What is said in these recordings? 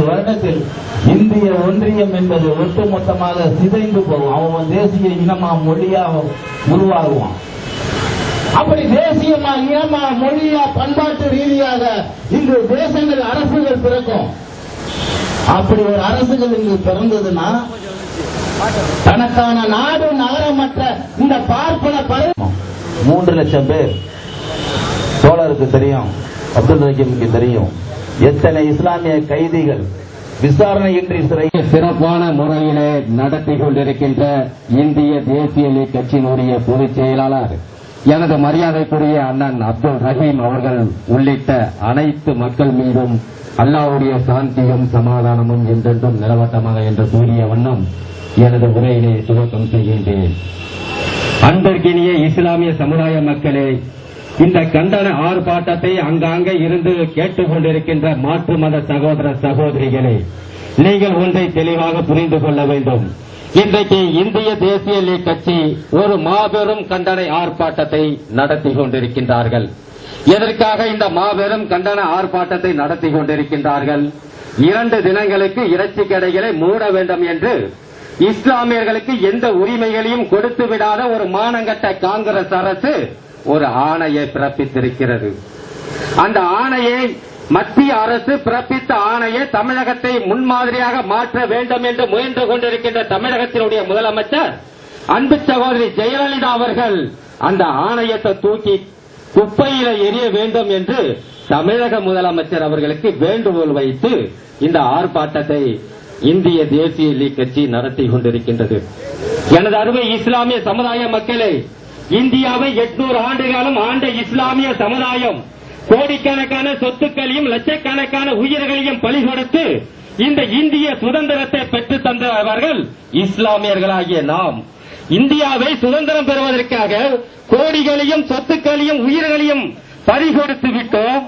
வருடத்தில் இந்திய ஒன்றியம் என்பது ஒட்டுமொத்தமாக சிதைந்து போகும். அவன் தேசிய இனமா மொழியா உருவாகுவான். அப்படி தேசியமா இனமா மொழியா பண்பாட்டு ரீதியாக இங்கு தேசங்கள் அரசுகள் பிறக்கும். அப்படி ஒரு அரசுகள் இங்கு பிறந்ததுன்னா தனக்கான நாடு நகரமற்ற இந்த பார்ப்பன 3 லட்சம் பேர் தோழருக்கு தெரியும், அப்துல் ரஹீமுக்கு தெரியும் எத்தனை இஸ்லாமிய கைதிகள் விசாரணையின்றி சிறையில் சிறப்பான முறையிலே நடத்தி கொண்டிருக்கின்ற இந்திய தேசிய லீக் கட்சியினுடைய பொதுச் செயலாளர் எனது மரியாதைக்குரிய அண்ணன் அப்துல் ரஹீம் அவர்கள் உள்ளிட்ட அனைத்து மக்கள் மீதும் அல்லாஹ்வுடைய சாந்தியும் சமாதானமும் என்றென்றும் நிலவட்டமாக என்று கூறிய வண்ணம் எனது உரையினை துவக்கம் செய்கின்றேன். அன்பிற்கினிய இஸ்லாமிய சமுதாய மக்களே, இந்த கண்டன ஆர்ப்பாட்டத்தை அங்காங்கே இருந்து கேட்டுக் கொண்டிருக்கின்ற மாற்று மத சகோதர சகோதரிகளே, நீங்கள் ஒன்றை தெளிவாக புரிந்து கொள்ள வேண்டும். இன்றைக்கு இந்திய தேசிய லீக் கட்சி ஒரு மாபெரும் கண்டன ஆர்ப்பாட்டத்தை நடத்தி கொண்டிருக்கின்றார்கள். எதற்காக இந்த மாபெரும் கண்டன ஆர்ப்பாட்டத்தை நடத்தி கொண்டிருக்கின்றார்கள்? 2 தினங்களுக்கு இறைச்சி கடைகளை மூட வேண்டும் என்று இஸ்லாமியர்களுக்கு எந்த உரிமைகளையும் கொடுத்து விடாத ஒரு மானங்கட்ட காங்கிரஸ் அரசு ஒரு ஆணையை பிறப்பித்திருக்கிறது. அந்த ஆணையை மத்திய அரசு பிறப்பித்த ஆணையை தமிழகத்தை முன்மாதிரியாக மாற்ற வேண்டும் என்று முயன்று கொண்டிருக்கின்ற தமிழகத்தினுடைய முதலமைச்சர் அன்பு சகோதரி ஜெயலலிதா அவர்கள் அந்த ஆணையத்தை தூக்கி குப்பையில எரிய வேண்டும் என்று தமிழக முதலமைச்சர் அவர்களுக்கு வேண்டுகோள் வைத்து இந்த ஆர்ப்பாட்டத்தை இந்திய தேசிய லீக் கட்சி நடத்தி கொண்டிருக்கின்றது. எனது அருமை இஸ்லாமிய சமுதாய மக்களே, இந்தியாவை 800 ஆண்டு காலம் ஆண்ட இஸ்லாமிய சமுதாயம் கோடிக்கணக்கான சொத்துக்களையும் லட்சக்கணக்கான உயிர்களையும் பலி கொடுத்து இந்த இந்திய சுதந்திரத்தை பெற்று தந்தவர்கள் இஸ்லாமியர்களாகிய நாம். இந்தியாவை சுதந்திரம் பெறுவதற்காக கோடிகளையும் சொத்துக்களையும் உயிர்களையும் பலி கொடுத்து விட்டோம்.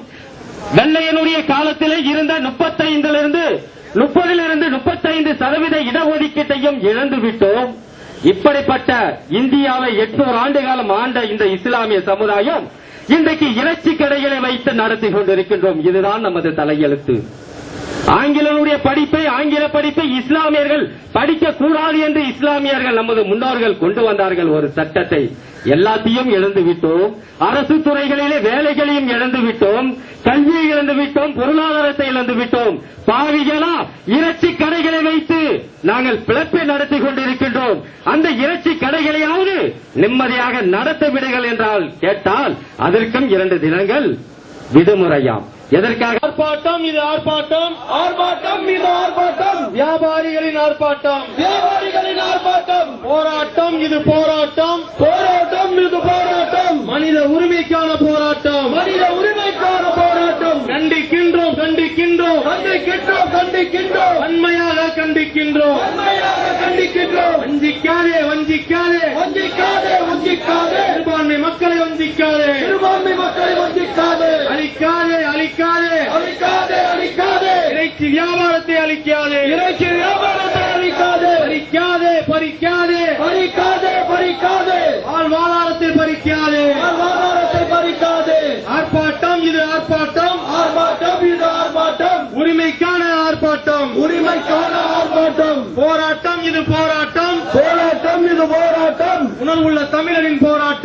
வெள்ளையனுடைய காலத்திலே இருந்த 35% இடஒதுக்கீட்டையும் இழந்து விட்டோம். இப்படிப்பட்ட இந்தியாவை 800 ஆண்டு காலம் ஆண்ட இந்த இஸ்லாமிய சமுதாயம் இன்றைக்கு இறைச்சி கடைகளை வைத்து நடத்தி கொண்டிருக்கின்றோம். இதுதான் நமது தலையெழுத்து. ஆங்கில படிப்பை இஸ்லாமியர்கள் படிக்க கூடாது என்று இஸ்லாமியர்கள் நமது முன்னோர்கள் கொண்டு வந்தார்கள் ஒரு சட்டத்தை. எல்லாத்தையும் இழந்து விட்டோம். அரசு துறைகளிலே வேலைகளையும் இழந்து விட்டோம், கல்வியை இழந்து விட்டோம், பொருளாதாரத்தை இழந்து விட்டோம். பாவிகளா, இறைச்சி கடைகளை வைத்து நாங்கள் பிளப்பை நடத்தி கொண்டிருக்கின்றோம். அந்த இறைச்சி கடைகளையாவது நிம்மதியாக நடத்த விடுங்கள் என்றால் கேட்டால் அதற்கும் 2 தினங்கள் விடுமுறையாம். எதற்காக ஆர்ப்பாட்டம்? இது ஆர்ப்பாட்டம், ஆர்ப்பாட்டம், இது ஆர்ப்பாட்டம். வியாபாரிகளின் ஆர்ப்பாட்டம், வியாபாரிகளின் ஆர்ப்பாட்டம். போராட்டம், இது போராட்டம், போராட்டம், இது போராட்டம். மனித உரிமைக்கான போராட்டம், மனித உரிமைக்கான போராட்டம். கண்டிக்கின்றோம், கண்டிக்கின்றோம், கண்டிக்கின்றோம், கண்டிக்கின்றோம். வன்மையாக கண்டிக்கின்றோம், வன்மையாக கண்டிக்கின்றோம். வஞ்சிக்காதே, வஞ்சிக்காதே, வஞ்சிக்காதே, வஞ்சிக்காதே. சிறுபான்மை மக்களை வஞ்சிக்காதே, சிறுபான்மை மக்களை வஞ்சிக்காதே. அழிக்காதே, அழிக்காதே, அழிக்காதே, அழிக்காதே. இறைச்சி வியாபாரத்தை அழிக்காதே, இறைச்சி வியாபாரத்தை அழிக்காதே. பறிக்காதே, பறிக்காதே, பறிக்காதே, பறிக்காதே. வாழ்வாதாரத்தை பறிக்காதே, வாழ்வாதாரத்தை பறிக்காதே. ஆர்ப்பாட்டம், இது ஆர்ப்பாட்டம், ஆர்ப்பாட்டம், இது ஆர்ப்பாட்டம். உரிமைக்கான ஆர்ப்பாட்டம், உரிமைக்கான ஆர்ப்பாட்டம். போராட்டம், இது போராட்டம், போராட்டம், இது போராட்டம். உணர்வுள்ள தமிழரின் போராட்டம்.